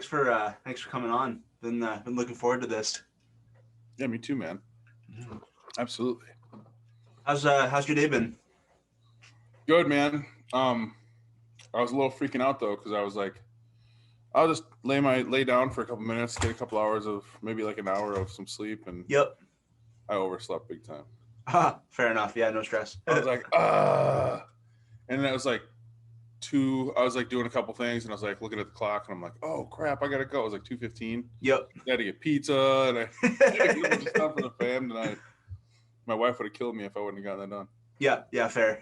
thanks for coming on. Been looking forward to this. Yeah, me too, man. Absolutely. How's your day been? Good, man. I was a little freaking out though because I was like, I'll just lay down for a couple minutes, get a couple hours of maybe like an hour of some sleep, and Yep. I overslept big time. Fair enough. Yeah, no stress. I was like, and then it was like two. I was like doing a couple things, and I was like looking at the clock, and I'm like, oh crap, I gotta go. It was like 2:15. Yep. I had to get pizza, and I had to get a bunch of stuff for the fam tonight. My wife would have killed me if I wouldn't have gotten that done. Yeah, fair.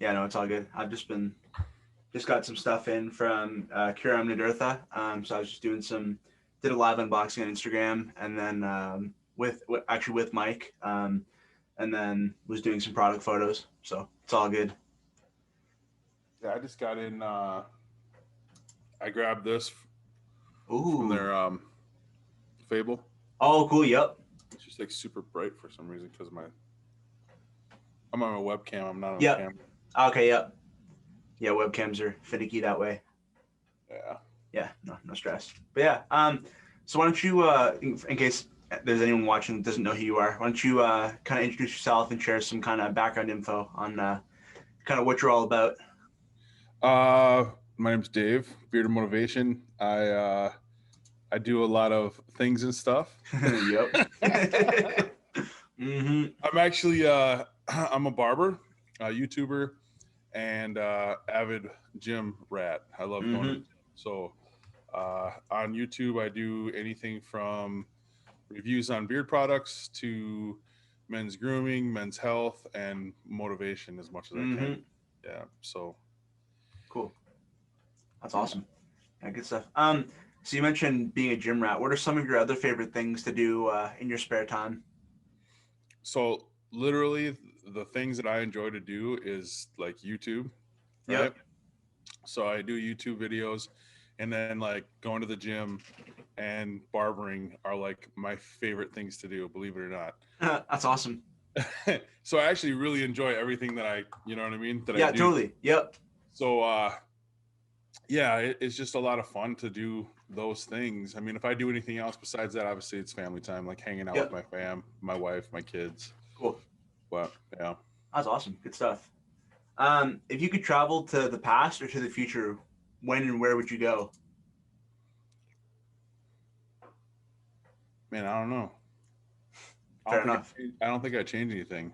Yeah, no, it's all good. I've just got some stuff in from Cura Eartha. So I was just did a live unboxing on Instagram, and then with Mike, and then was doing some product photos. So it's all good. Yeah, I just got in. I grabbed this from their Fable. Oh, cool. Yep. It's just like super bright for some reason because I'm on a webcam. I'm not on yep. camera. Okay. Yep. Yeah, webcams are finicky that way. Yeah. Yeah. No stress. But yeah. So why don't you, in case there's anyone watching that doesn't know who you are, why don't you kind of introduce yourself and share some kind of background info on kind of what you're all about. My name's Dave, Bearded Motivation. I do a lot of things and stuff. Yep. Mm-hmm. I'm actually I'm a barber, a YouTuber, and avid gym rat. I love going to the gym. So on YouTube, I do anything from reviews on beard products to men's grooming, men's health, and motivation as much as I can. Yeah. So cool. That's awesome. Yeah, good stuff. So you mentioned being a gym rat. What are some of your other favorite things to do in your spare time? So literally the things that I enjoy to do is like YouTube, right? Yep. So I do YouTube videos, and then like going to the gym and barbering are like my favorite things to do, believe it or not. That's awesome. So I actually really enjoy everything that you know what I mean? That yeah, I do. Totally. Yep. So yeah, it's just a lot of fun to do those things. I mean, if I do anything else besides that, obviously it's family time, like hanging out with my fam, my wife, my kids. Cool. But yeah. That's awesome. Good stuff. If you could travel to the past or to the future, when and where would you go? Man, I don't know. Fair enough. I don't think I'd change anything.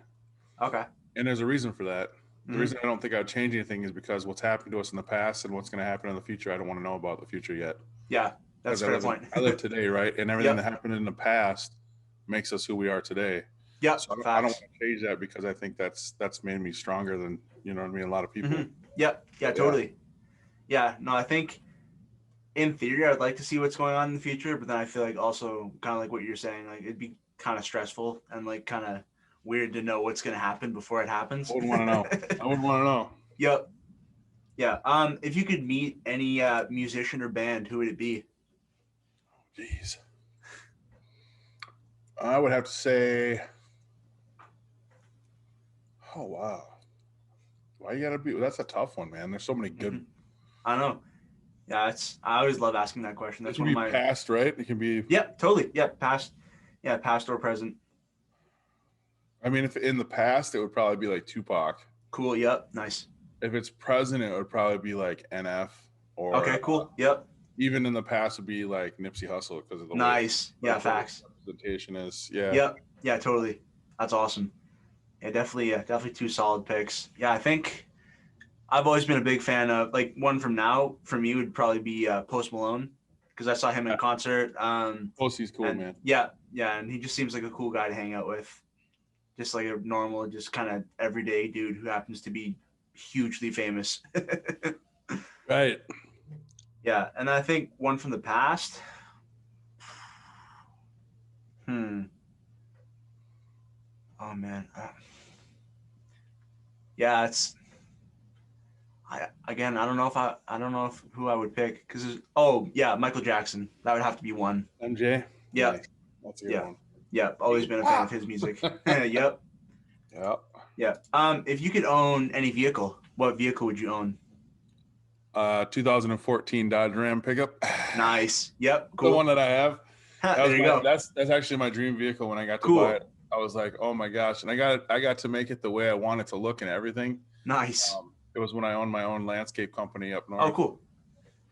Okay. And there's a reason for that. The reason I don't think I'd change anything is because what's happened to us in the past and what's going to happen in the future, I don't want to know about the future yet. Yeah, that's a fair point. I live today, right? And everything that happened in the past makes us who we are today. Yeah, so I don't want to change that because I think that's made me stronger than, you know what I mean, a lot of people. Yeah, totally. Yeah, no, I think in theory I'd like to see what's going on in the future, but then I feel like also kind of like what you're saying, like it'd be kind of stressful and like kind of weird to know what's going to happen before it happens. I wouldn't want to know. I wouldn't want to know. Yep. Yeah. If you could meet any musician or band, who would it be? Jeez. I would have to say, oh, wow. Why you got to be, that's a tough one, man. There's so many good. I know. Yeah. I always love asking that question. That's one of my past, right? It can be. Yeah, totally. Yeah. Past or present. I mean, if in the past, it would probably be like Tupac. Cool. Yep. Nice. If it's present, it would probably be like NF or. Okay. Cool. Yep. Even in the past, would be like Nipsey Hussle because of the nice. Yeah. Facts. Representation is. Yeah. Yep. Yeah. Totally. That's awesome. Yeah. Definitely two solid picks. Yeah. I think I've always been a big fan of like one from now for me would probably be Post Malone because I saw him in concert. Postie's cool, man. Yeah. Yeah. And he just seems like a cool guy to hang out with. Just like a normal, just kind of everyday dude who happens to be hugely famous. Right. Yeah. And I think one from the past. Oh man. Yeah, it's. I don't know who I would pick because Michael Jackson. That would have to be one. MJ. Yeah. Nice. That's a good one. Yeah, always been a fan of his music. Yep. Yeah. Yeah. If you could own any vehicle, what vehicle would you own? 2014 Dodge Ram pickup. Nice. Yep. The one Cool. that I have. There you go. That's actually my dream vehicle. When I got to buy Cool. it, I was like, oh my gosh. And I got to make it the way I want it to look and everything. Nice. It was when I owned my own landscape company up north. Oh, cool.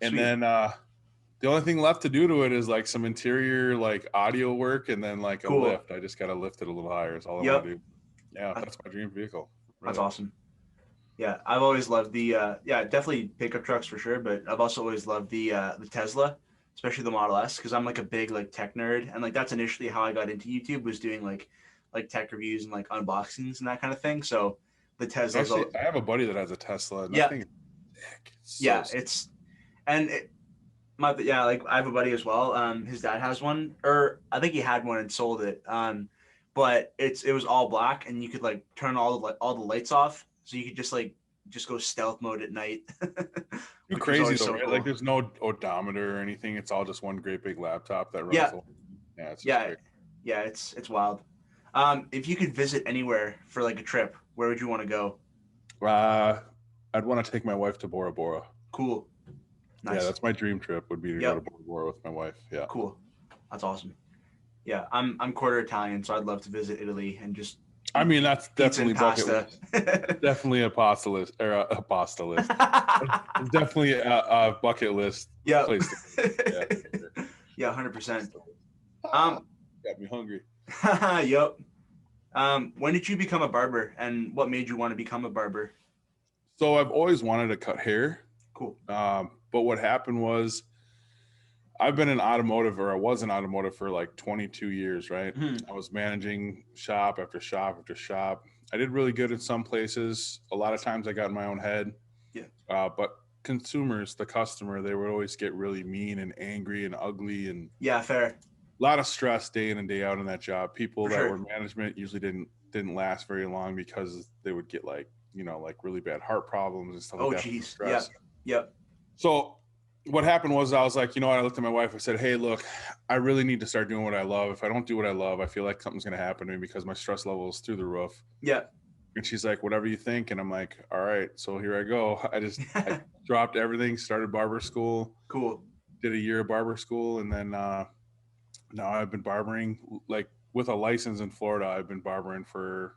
And Sweet. then the only thing left to do to it is like some interior like audio work and then like a Cool. lift. I just got to lift it a little higher is all I Yep. want to do. Yeah, that's my dream vehicle. Really. That's awesome. Yeah, I've always loved the definitely pickup trucks for sure, but I've also always loved the Tesla, especially the Model S, because I'm like a big like tech nerd, and like that's initially how I got into YouTube, was doing like tech reviews and like unboxings and that kind of thing. So the Tesla. Actually, I have a buddy that has a Tesla. And Yeah. That thing is sick. It's so Yeah, sick. it's and it, like I have a buddy as well. His dad has one, or I think he had one and sold it. But it was all black, and you could like turn all the lights off, so you could just go stealth mode at night. Too crazy though, right? Cool. Like there's no odometer or anything. It's all just one great big laptop that runs. Yeah, it's just great. Yeah, it's wild. If you could visit anywhere for like a trip, where would you want to go? I'd want to take my wife to Bora Bora. Cool. Nice. Yeah, that's my dream trip, would be to go to Bora Bora with my wife. Yeah. Cool. That's awesome. Yeah, I'm quarter Italian, so I'd love to visit Italy and just. I mean, that's definitely bucket list. Definitely a pasta list or a pasta list. Definitely a bucket list. Yeah. Place Yeah, 100%. Got me hungry. Yep. When did you become a barber, and what made you want to become a barber? So I've always wanted to cut hair. Cool. But what happened was, I was in automotive for like 22 years, right? Mm-hmm. I was managing shop after shop after shop. I did really good in some places. A lot of times I got in my own head. Yeah. But consumers, the customer, they would always get really mean and angry and ugly. And yeah, fair. A lot of stress day in and day out in that job. People were management usually didn't last very long because they would get like really bad heart problems and stuff like that. Oh, geez. Yeah. Yep. So what happened was, I was like, I looked at my wife. I said, hey, look, I really need to start doing what I love. If I don't do what I love, I feel like something's going to happen to me because my stress level is through the roof. Yeah. And she's like, whatever you think. And I'm like, all right, so here I go. I dropped everything, started barber school. Cool. Did a year of barber school. And then now I've been barbering, like with a license in Florida. I've been barbering for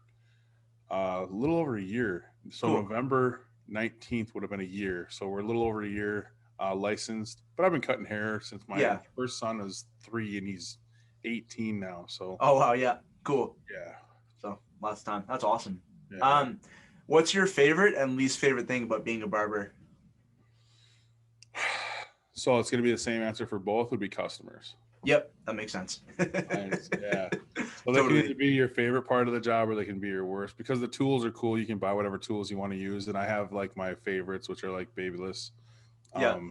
a little over a year. So cool. November 19th would have been a year. So we're a little over a year. Licensed, but I've been cutting hair since my first son is 3 and he's 18 now. So oh wow, yeah, cool. Yeah, so lots of time. That's awesome. Yeah. What's your favorite and least favorite thing about being a barber? So it's gonna be the same answer for both. Would be customers. Yep, that makes sense. Yeah. So they can either be your favorite part of the job or they can be your worst, because the tools are cool. You can buy whatever tools you want to use, and I have like my favorites, which are like Babyless. Yeah.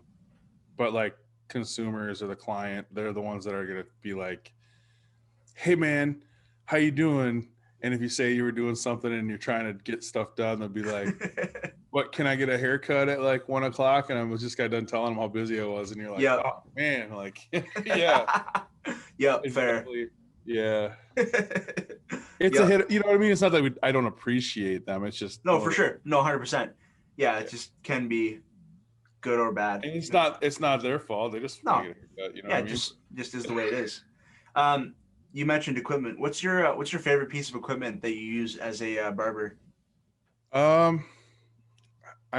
But like consumers or the client, they're the ones that are going to be like, hey man, how you doing? And if you say you were doing something and you're trying to get stuff done, they'll be like, what, can I get a haircut at like 1 o'clock? And I just got done telling them how busy I was. And you're like, oh man, like, yeah. Yeah. Fair. Yeah. It's a hit. You know what I mean? It's not that I don't appreciate them. It's just. No, for sure. No, 100%. Yeah. It just can be good or bad. And it's not their fault. They just want to get a haircut, what I mean? just is the way it is. You mentioned equipment. What's your favorite piece of equipment that you use as a barber? I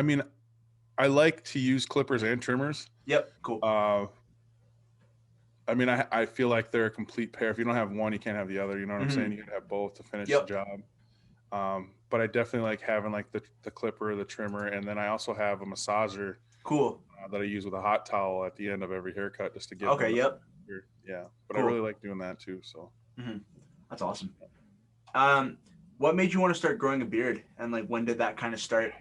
mean, I like to use clippers and trimmers. Yep, cool. I mean, I feel like they're a complete pair. If you don't have one, you can't have the other. You know what I'm saying? You can have both to finish the job. But I definitely like having like the clipper, the trimmer, and then I also have a massager. Cool. That I use with a hot towel at the end of every haircut just to get. Okay. Yep. Yeah, but cool. I really like doing that too. So. That's awesome. What made you want to start growing a beard, and like when did that kind of start?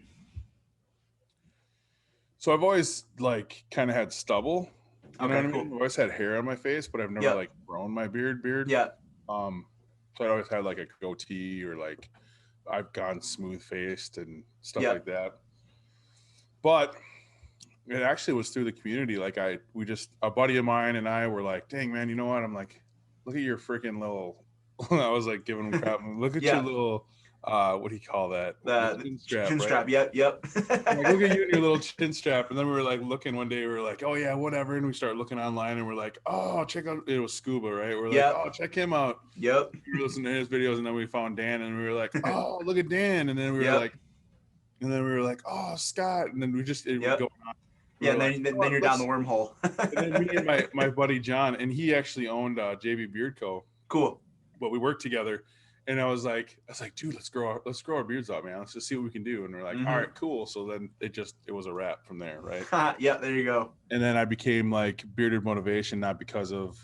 So I've always like kind of had stubble. You know what I mean? Cool. I've always had hair on my face, but I've never like grown my beard. Yeah. So I always had like a goatee, or like I've gone smooth faced and stuff like that. But it actually was through the community. Like a buddy of mine and I were like, dang man, you know what? I'm like, look at your freaking little, I was like giving him crap. Look at your little what do you call that? The chin strap, chin right? strap. Yep. I'm like, look at you and your little chin strap. And then we were like looking one day, we were like, oh yeah, whatever. And we started looking online and we're like, oh, check out, it was Scuba, right? We're like, Yep. oh, check him out. Yep. We were listening to his videos and then we found Dan and we were like, oh, look at Dan. And then we were like, oh, Scott. And then we just, it was going on. Yeah, and then you're down the wormhole. And then me and my buddy John, and he actually owned JB Beard Co. Cool. But we worked together, and I was like, dude, let's grow our beards out, man. Let's just see what we can do. And we're like, all right, cool. So then it was a wrap from there, right? Yeah, there you go. And then I became like Bearded Motivation, not because of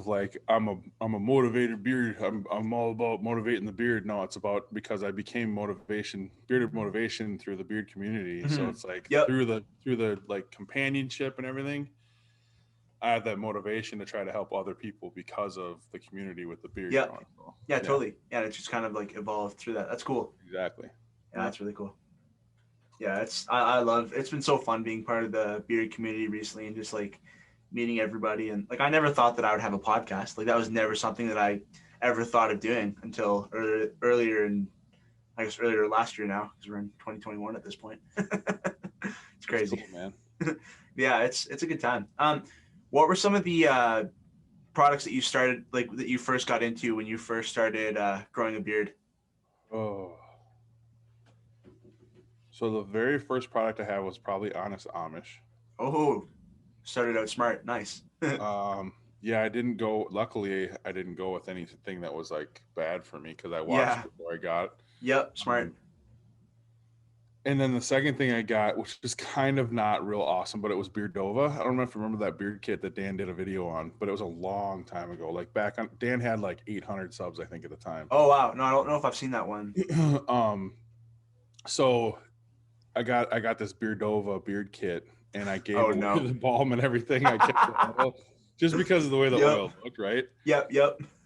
like I'm a motivated beard. I'm all about motivating the beard. No, it's about because I became Bearded Motivation through the beard community. So it's like through the like companionship and everything, I have that motivation to try to help other people because of the community with the beard. Yeah, yeah, totally. Yeah, it's just kind of like evolved through that. That's cool. Exactly. Yeah, that's really cool. Yeah, I love. It's been so fun being part of the beard community recently and just like meeting everybody. And like I never thought that I would have a podcast. Like that was never something that I ever thought of doing until earlier last year now, because we're in 2021 at this point. It's crazy. Cool, man. Yeah, it's a good time. What were some of the products that you started, like that you first got into when you first started growing a beard? Oh, so the very first product I had was probably Honest Amish. Oh, started out smart. Nice. Yeah, luckily I didn't go with anything that was like bad for me because I watched before I got. Yep, smart. And then the second thing I got, which is kind of not real awesome, but it was Beardova. I don't know if you remember that beard kit that Dan did a video on, but it was a long time ago. Like back on, Dan had like 800 subs, I think, at the time. Oh wow! No, I don't know if I've seen that one. So I got this Beardova beard kit, and I gave away the balm and everything. I kept the oil, just because of the way the oil looked, right? Yep.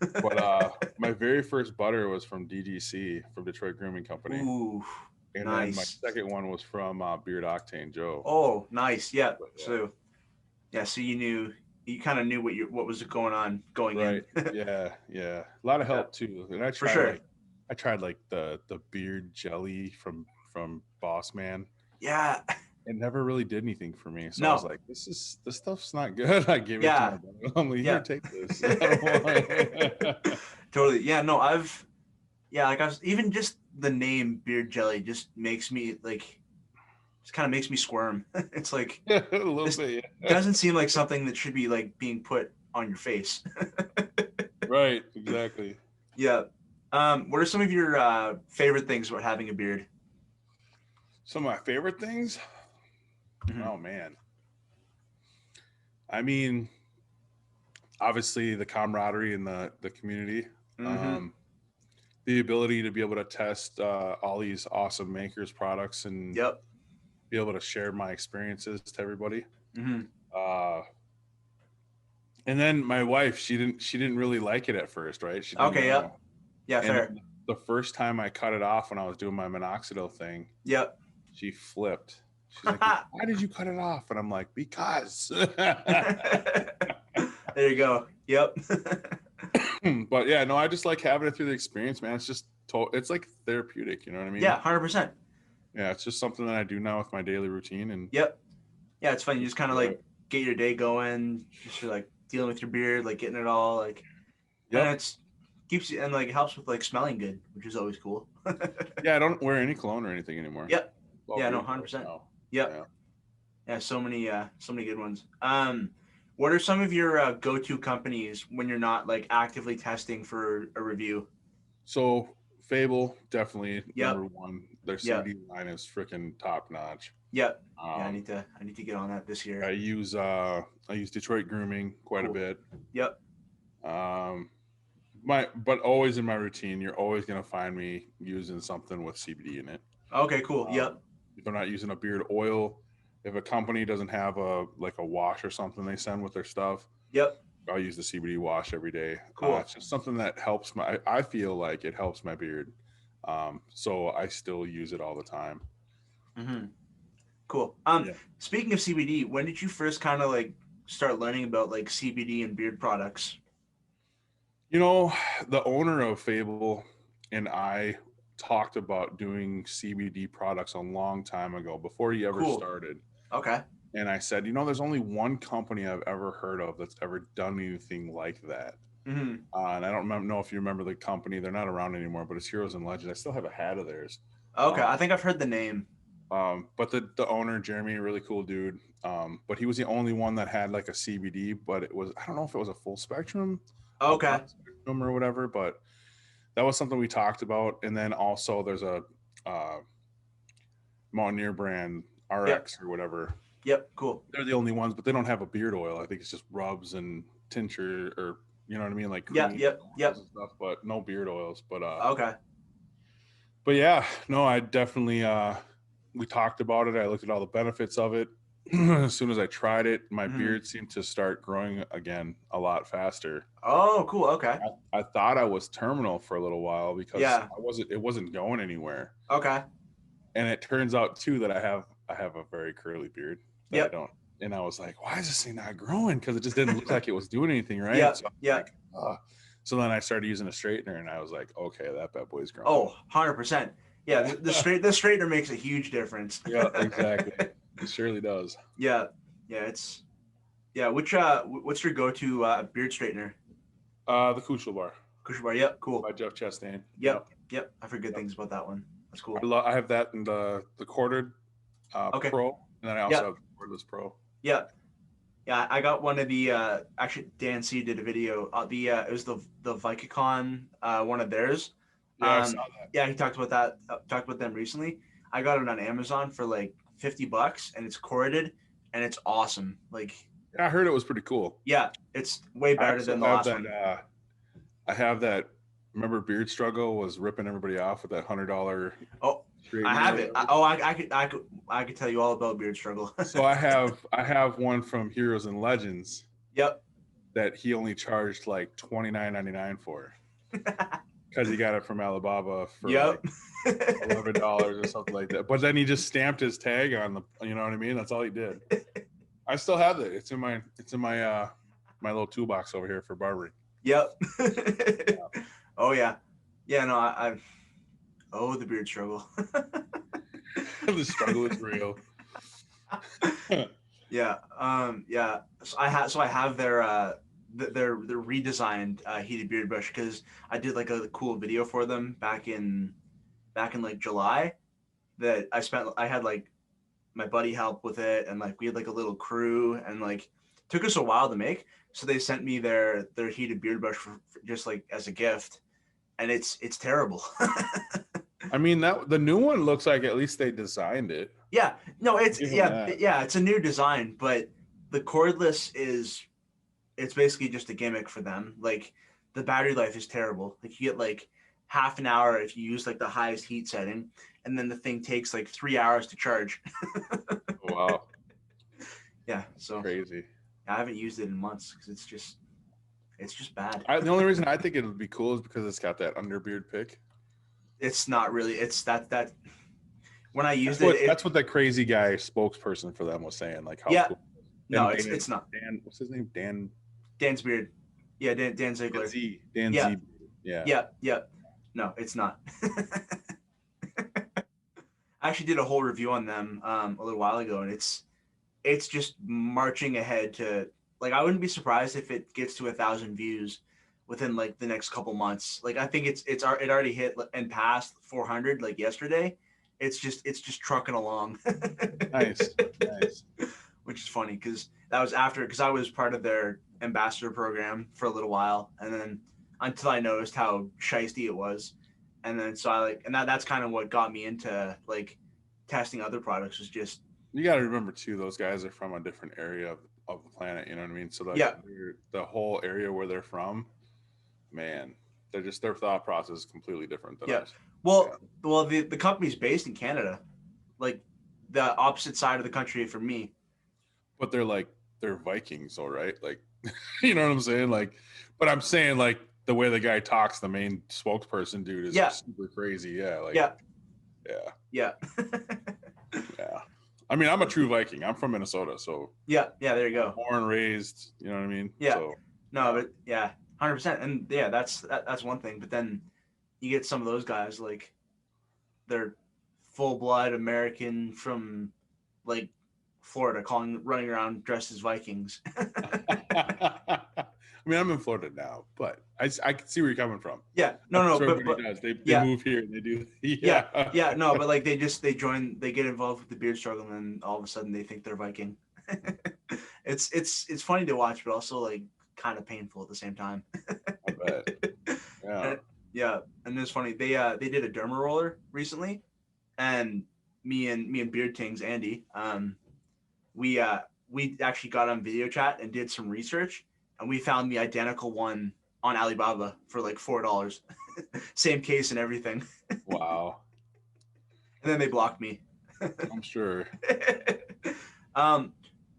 But my very first butter was from DGC, from Detroit Grooming Company. Ooh. And then my second one was from Beard Octane Joe. Oh, nice. Yeah. So you kind of knew what was going on going in. Yeah. A lot of help too. And I tried I tried like the beard jelly from Boss Man. Yeah. It never really did anything for me. So I was like, this stuff's not good. I gave it to my brother. I'm like, here, take this. I don't want Totally. Yeah, no, I was even just the name beard jelly just makes me like, just kind of makes me squirm. It's like, a little bit. It doesn't seem like something that should be like being put on your face. Right. Exactly. Yeah. What are some of your favorite things about having a beard? Some of my favorite things? Oh man. I mean, obviously the camaraderie in the community. The ability to be able to test all these awesome makers products and be able to share my experiences to everybody. And then my wife, she didn't really like it at first, right? She didn't know. Yeah, fair. The first time I cut it off when I was doing my minoxidil thing, she flipped. She's like, why did you cut it off? And I'm like, because. There you go. Yep. But yeah, no, I just like having it through the experience, man. It's just it's like therapeutic, you know what I mean? Yeah, 100%. Yeah, it's just something that I do now with my daily routine. And yeah, it's fun. You just kind of like get your day going. Just like dealing with your beard, like getting it all like. And it's keeps you and like helps with like smelling good, which is always cool. Yeah, I don't wear any cologne or anything anymore. Yep. Yeah, no, 100%. Yep. Yeah, so many good ones. What are some of your go-to companies when you're not like actively testing for a review? So Fable, definitely number one. Their CBD line is freaking top notch. Yep. I need to get on that this year. I use Detroit Grooming quite a bit. Yep. But always in my routine, you're always gonna find me using something with CBD in it. Okay, cool. Yep. If I'm not using a beard oil, if a company doesn't have a wash or something they send with their stuff, I'll use the CBD wash every day. Cool. It's just something that helps I feel like it helps my beard. So I still use it all the time. Cool. Speaking of CBD, when did you first kind of like start learning about like CBD and beard products? You know, the owner of Fable, and I talked about doing CBD products a long time ago before he ever Cool. started. Okay. And I said, there's only one company I've ever heard of that's ever done anything like that. Mm-hmm. And I don't know if you remember the company. They're not around anymore, but it's Heroes and Legends. I still have a hat of theirs. Okay. I think I've heard the name. But the owner, Jeremy, really cool dude. But he was the only one that had like a CBD, but I don't know if it was a full spectrum, Okay. spectrum or whatever, but that was something we talked about. And then also there's a Mountaineer brand RX or whatever. Yep. Cool. They're the only ones, but they don't have a beard oil. I think it's just rubs and tincture, or you know what I mean, like cream Yep. and stuff, but no beard oils. But Okay. but yeah, no, I definitely we talked about it. I looked at all the benefits of it. As soon as I tried it, my beard seemed to start growing again a lot faster. Oh, cool. Okay. I thought I was terminal for a little while because it wasn't going anywhere. Okay. And it turns out too that I have a very curly beard that I don't. And I was like, why is this thing not growing? Because it just didn't look like it was doing anything, right? Yeah. So yeah. Like, so then I started using a straightener, and I was like, okay, that bad boy's growing. Oh, 100%. Yeah, the straightener makes a huge difference. Yeah, exactly. It surely does. Yeah. What's your go-to beard straightener? The Kuchel Bar. Kuchel Bar. Yep. Cool. By Jeff Chastain. Yep. I've heard good things about that one. That's cool. I have that in the corded Pro, and then I also have the cordless Pro. Yeah. I got one of the actually Dan C did a video. It was the Vicacon one of theirs. Yeah, I saw that. Yeah, he talked about that. Talked about them recently. I got it on Amazon for like $50, and it's corded, and it's awesome. Like, yeah, I heard it was pretty cool. Yeah, it's way better than the last one. I have that. Remember, Beard Struggle was ripping everybody off with that $100. Oh, I have it. I could tell you all about Beard Struggle. So I have one from Heroes and Legends. Yep. That he only charged like $29.99 for. Because he got it from Alibaba for like $11 or something like that. But then he just stamped his tag on the, you know what I mean? That's all he did. I still have it. It's in my my little toolbox over here for barbering. Yep. Oh yeah. Yeah, no, I've the beard struggle. The struggle is real. Yeah. Yeah. So I have their redesigned heated beard brush, because I did like a cool video for them back in like July that I had like my buddy help with it, and like we had like a little crew, and like took us a while to make. So they sent me their heated beard brush for just like as a gift, and it's terrible. I mean, the new one looks like at least they designed it. Yeah. No, it's it's a new design, but the cordless it's basically just a gimmick for them. Like, the battery life is terrible. Like, you get like half an hour if you use like the highest heat setting, and then the thing takes like 3 hours to charge. Wow. Yeah. So crazy. I haven't used it in months because it's just bad. The only reason I think it would be cool is because it's got that underbeard pick. It's not really. It's that when I used that's what that crazy guy spokesperson for them was saying. Like, how cool. No, it's not. Dan, what's his name? Dan's beard. Yeah, Dan Ziegler. Dan Z. Yeah. Yeah. No, it's not. I actually did a whole review on them a little while ago, and it's just marching ahead to, like, I wouldn't be surprised if it gets to 1,000 views within like the next couple months. Like, I think it already hit and passed 400 like yesterday. It's just trucking along. Nice. Which is funny because that was because I was part of their ambassador program for a little while, and then until I noticed how shiesty it was, and then so that's kind of what got me into like testing other products. Was just, you got to remember too, those guys are from a different area of the planet. You know what I mean? So the whole area where they're from, man, their thought process is completely different than us. Well, the company's based in Canada, like the opposite side of the country from me. But they're Vikings, all right? Like, you know what I'm saying? Like, but I'm saying like the way the guy talks, the main spokesperson dude is super crazy. Yeah. Like, yeah. Yeah. I mean, I'm a true Viking. I'm from Minnesota, so yeah. There you go. Born, raised. You know what I mean? Yeah. So, no, but 100%. And yeah, that's one thing. But then you get some of those guys like they're full blood American from like Florida, running around dressed as Vikings. I mean, I'm in Florida now, but I can see where you're coming from. Yeah, no, That's what but everybody does. They yeah, move here and they do. yeah, no, but like they get involved with the beard struggle, and then all of a sudden they think they're Viking. It's funny to watch, but also like kind of painful at the same time. I bet. Yeah. Yeah, and it's funny. They did a derma roller recently, and me and Beard Tings Andy, we actually got on video chat and did some research, and we found the identical one on Alibaba for like $4. Same case and everything. Wow. And then they blocked me. I'm sure.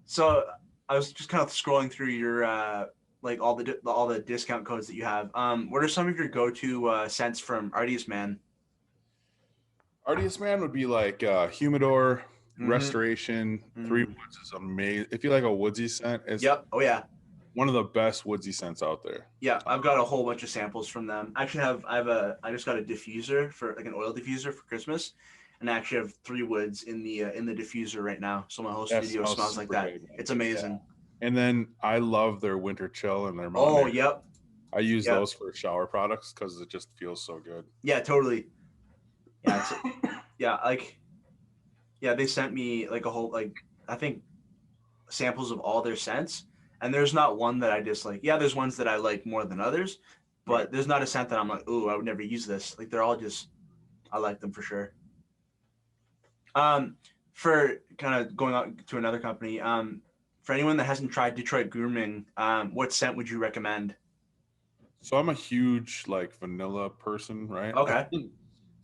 So I was just kind of scrolling through your like all the discount codes that you have. What are some of your go-to scents from Artiest Man? Artiest Man would be like humidor, restoration, 3 Woods is amazing. If you like a woodsy scent, it's Oh yeah, one of the best woodsy scents out there. Yeah, I've got a whole bunch of samples from them. Actually, I just got a diffuser for like an oil diffuser for Christmas, and I actually have 3 woods in the diffuser right now. So my whole studio smells like that. Good. It's amazing. Yeah. And then I love their winter chill and their Mountain Air. Yep. I use those for shower products because it just feels so good. Yeah, totally. Yeah, they sent me like a whole I think samples of all their scents, and there's not one that I dislike. Yeah, there's ones that I like more than others, but there's not a scent that I'm like, ooh, I would never use this. Like they're all just, I like them for sure. For kind of going out to another company, for anyone that hasn't tried Detroit Grooming, what scent would you recommend? So I'm a huge like vanilla person, right? Okay.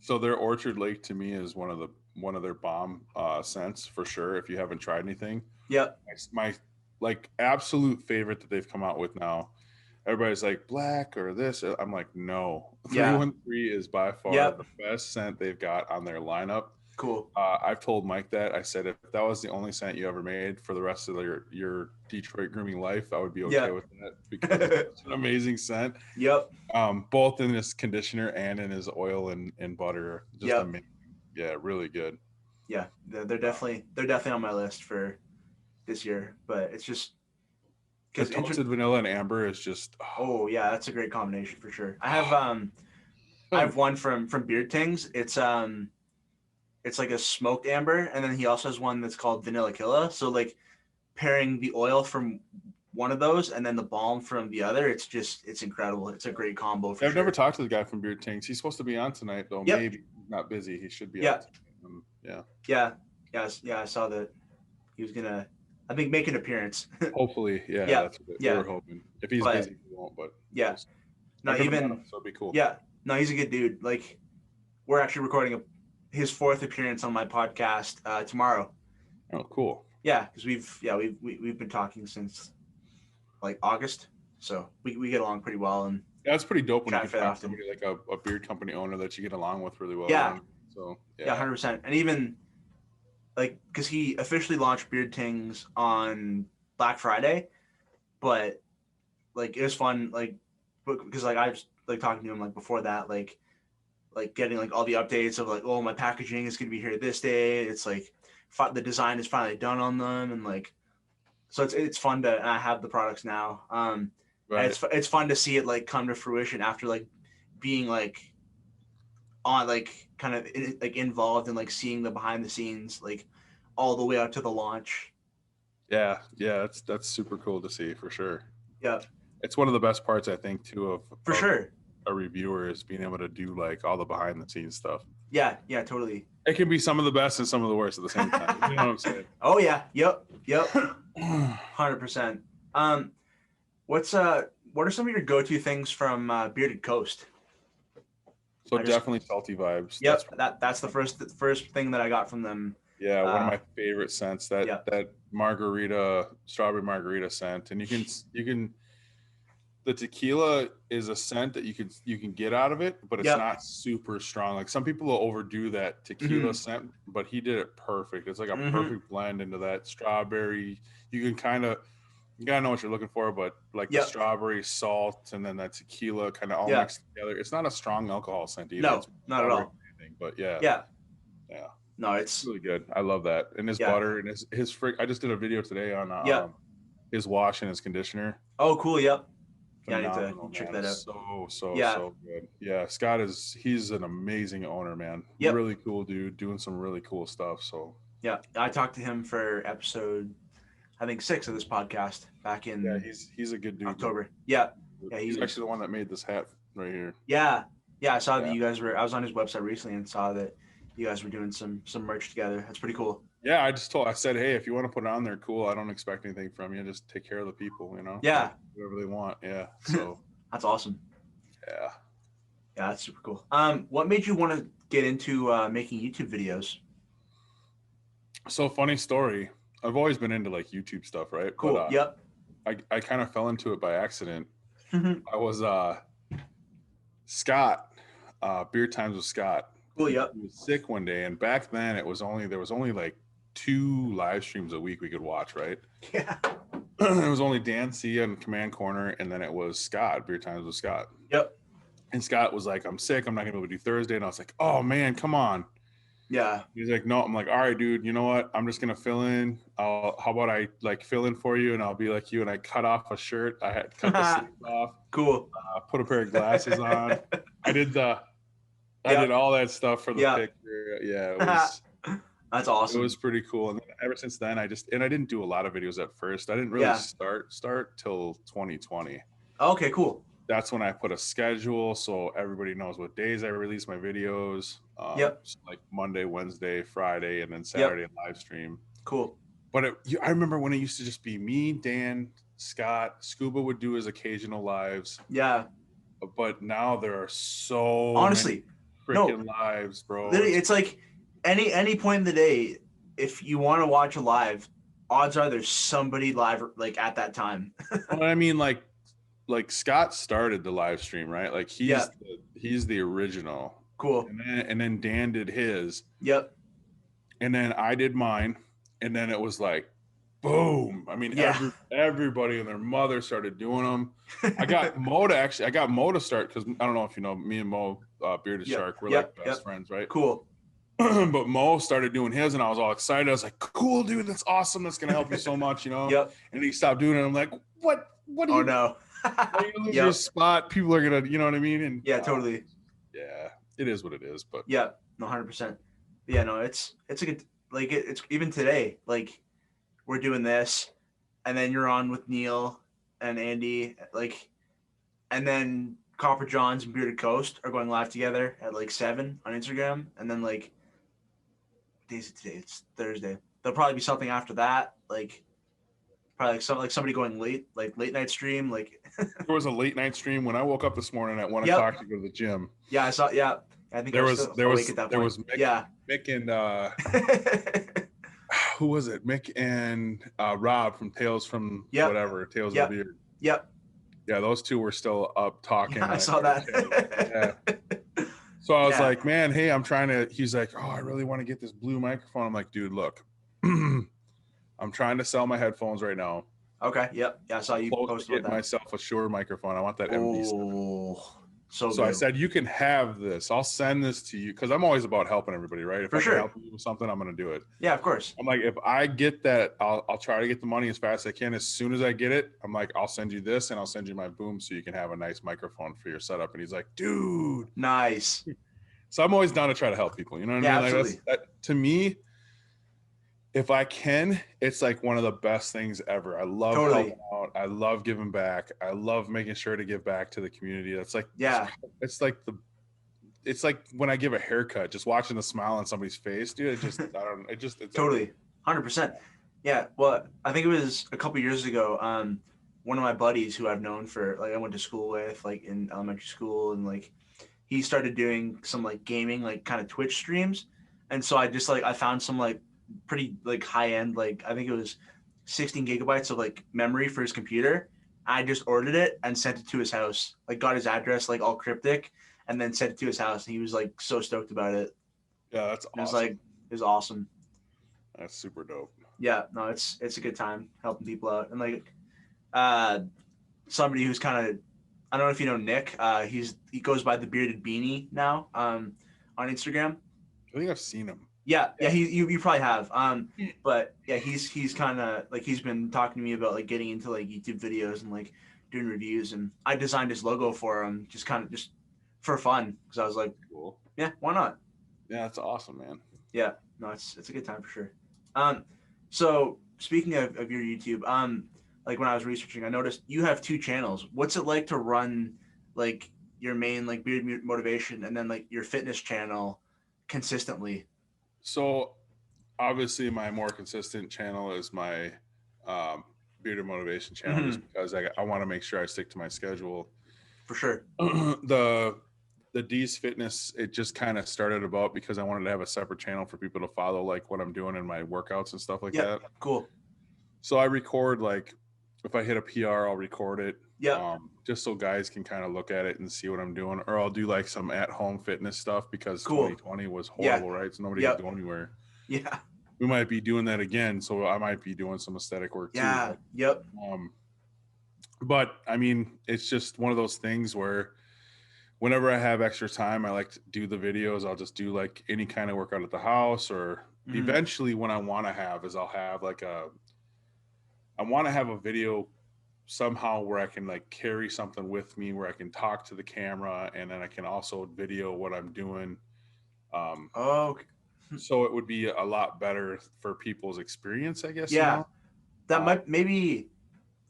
So their Orchard Lake to me is one of their bomb scents for sure. If you haven't tried anything, my like absolute favorite that they've come out with now. Everybody's like black or this. I'm like, no. 313 is by far the best scent they've got on their lineup. Cool. I've told Mike that. I said if that was the only scent you ever made for the rest of your Detroit grooming life, I would be okay with that because it's an amazing scent. Yep. Both in his conditioner and in his oil and butter. Just amazing. Yeah, really good. Yeah, they're definitely on my list for this year, but it's just because toasted vanilla and amber is just oh yeah, that's a great combination for sure. I have one from Beard Tings. It's like a smoked amber, and then he also has one that's called Vanilla Killa. So like pairing the oil from one of those and then the balm from the other, it's incredible. It's a great combo for sure. I've never talked to the guy from Beard Tings. He's supposed to be on tonight though. Yep. Maybe not busy. He should be on tonight. Yeah. I saw that he was gonna, I think, make an appearance. Hopefully, that's what we're hoping. If he's busy, he won't. But not even. So it'd be cool. Yeah, no, he's a good dude. Like, we're actually recording his 4th appearance on my podcast tomorrow. Oh, cool. Yeah, because we've been talking since like August, so we get along pretty well. And that's pretty dope when you can find somebody like a beard company owner that you get along with really well. Yeah. So 100%. And even like because he officially launched Beard Tings on Black Friday, but like it was fun like because like I was like talking to him like before that like getting like all the updates of like, oh, my packaging is going to be here this day. It's like the design is finally done on them. And like, so it's fun to, and I have the products now. And it's fun to see it like come to fruition after like being like on like kind of like involved and like seeing the behind the scenes, like all the way up to the launch. Yeah. That's super cool to see for sure. Yeah. It's one of the best parts I think too of sure. A reviewer is being able to do like all the behind the scenes stuff. Yeah, totally. It can be some of the best and some of the worst at the same time. You know what I'm saying? Oh yeah, yep, 100%. What are some of your go-to things from Bearded Coast? So definitely salty vibes. Yep, that's the first thing that I got from them. Yeah, one of my favorite scents. That margarita, strawberry margarita scent, and you can. The tequila is a scent that you can get out of it, but it's not super strong. Like some people will overdo that tequila scent, but he did it perfect. It's like a perfect blend into that strawberry. You can kind of you gotta know what you're looking for, but like the Yep. strawberry salt and then that tequila kind of all Yeah. mixed together. It's not a strong alcohol scent either. No, It's not at all. but yeah, Yeah. yeah, No, it's really good. I love that. And his butter and his frick. I just did a video today on his wash and his conditioner. Oh, cool. Yep. Yeah, I need Phenomenal, to check man. that out. So good. Yeah, Scott he's an amazing owner, man. Yep. Really cool dude, doing some really cool stuff. So yeah, I talked to him for episode, I think 6 of this podcast back in he's a good dude. October. Yeah. Yeah, he's actually the one that made this hat right here. Yeah. Yeah, I saw that you guys I was on his website recently and saw that you guys were doing some merch together. That's pretty cool. Yeah, I said, hey, if you want to put it on there, cool. I don't expect anything from you. Just take care of the people, you know? Yeah. Whatever they want. Yeah. So that's awesome. Yeah. Yeah, that's super cool. What made you want to get into making YouTube videos? So funny story. I've always been into like YouTube stuff, right? Cool. But, yep. I kind of fell into it by accident. I was Scott, Beer Times with Scott. Cool. Yep. He was sick one day, and back then there was only like 2 live streams a week we could watch, right? Yeah. It was only Dan C on Command Corner, and then it was Scott, Beer Times with Scott. Yep. And Scott was like, I'm sick. I'm not gonna be able to do Thursday. And I was like, oh man, come on. Yeah. He's like, no. I'm like, all right, dude. You know what? I'm just gonna fill in. How about I like fill in for you, and I'll be like you. And I cut off a shirt. I had cut the sleeves off. Cool. Put a pair of glasses on. I did all that stuff for the picture. Yeah, it was. That's awesome. It was pretty cool. And then ever since then, I didn't do a lot of videos at first. I didn't really start till 2020. Okay, cool. That's when I put a schedule so everybody knows what days I release my videos. So like Monday, Wednesday, Friday, and then Saturday live stream. Cool. But I remember when it used to just be me, Dan, Scott, Scuba would do his occasional lives. Yeah. But now there are so honestly many freaking lives, bro. Literally, it's like any point in the day, if you want to watch a live, odds are there's somebody live like at that time. Well, I mean, like Scott started the live stream, right? Like he's the original. Cool. And then Dan did his. Yep. And then I did mine, and then it was like, boom! I mean, everybody and their mother started doing them. I got Mo to start because I don't know if you know me and Mo, Bearded Shark, we're like best friends, right? Cool. But Mo started doing his, and I was all excited. I was like, cool, dude, that's awesome. That's gonna help you so much, you know? Yep. And he stopped doing it. I'm like, what? What? Oh no! You lose your spot. People are gonna, you know what I mean? And totally. Yeah, it is what it is. But no, 100%. Yeah, no, it's a good like it's even today. Like we're doing this, and then you're on with Neil and Andy, like, and then Copper Johns and Bearded Coast are going live together at like 7 on Instagram, and then like, what day is it today? It's Thursday. There'll probably be something after that, like probably somebody going late night stream. Like there was a late night stream when I woke up this morning at 1 o'clock to go to the gym. Yeah, I saw. Yeah, I think there was Mick and who was it? Mick and Rob from Tales of the Beard. Yep. Yeah, those two were still up talking. Yeah, I saw that. So I was like, man, hey, he's like, oh, I really want to get this blue microphone. I'm like, dude, look, I'm trying to sell my headphones right now. Okay. Yep. Yeah, I saw you post about that. Myself a Shure microphone. I want that MD stuff. So I said, you can have this. I'll send this to you because I'm always about helping everybody, right? If I can help you with something, I'm going to do it. Yeah, of course. I'm like, if I get that, I'll try to get the money as fast as I can. As soon as I get it, I'm like, I'll send you this and I'll send you my boom so you can have a nice microphone for your setup. And he's like, dude, nice. So I'm always down to try to help people. You know what I mean? Absolutely. That, to me, if I can, it's like one of the best things ever. I love helping out. I love giving back. I love making sure to give back to the community. That's like, it's like when I give a haircut, just watching the smile on somebody's face, dude. It's totally 100%. Yeah. Well, I think it was a couple years ago. One of my buddies who I've known for I went to school with in elementary school, and he started doing some gaming, kind of Twitch streams. And so I just I found some pretty high end, I think it was 16 gigabytes of memory for his computer. I just ordered it and sent it to his house, got his address all cryptic, and then sent it to his house. And he was so stoked about it. Yeah, that's awesome. It was awesome. That's super dope. Yeah, no, it's a good time helping people out. And somebody who's kind of, I don't know if you know Nick. He goes by the Bearded Beanie now on Instagram. I think I've seen him. Yeah. You probably have. But yeah, he's kind of like, he's been talking to me about like getting into like YouTube videos and like doing reviews, and I designed his logo for him just for fun, because I was like, Cool. yeah, why not? Yeah, that's awesome, man. Yeah, no, it's a good time for sure. So speaking of your YouTube, like when I was researching, I noticed you have 2 channels. What's it like to run like your main like beard motivation and then like your fitness channel consistently? So obviously my more consistent channel is my bearded motivation channel, just because I want to make sure I stick to my schedule. For sure. The D's Fitness, it just kind of started about because I wanted to have a separate channel for people to follow, like what I'm doing in my workouts and stuff like that. Cool. So I record, like if I hit a PR, I'll record it. Yeah. Just so guys can kind of look at it and see what I'm doing. Or I'll do like some at-home fitness stuff, because 2020 was horrible, right? So nobody could go anywhere. Yeah. We might be doing that again, so I might be doing some aesthetic work too. Yeah. Right? Yep. But I mean, it's just one of those things where whenever I have extra time, I like to do the videos. I'll just do like any kind of workout at the house, or eventually what I want to have is I'll have like I want to have a video somehow where I can like carry something with me, where I can talk to the camera, and then I can also video what I'm doing. Okay. So it would be a lot better for people's experience, I guess. Yeah. You know? That might, maybe,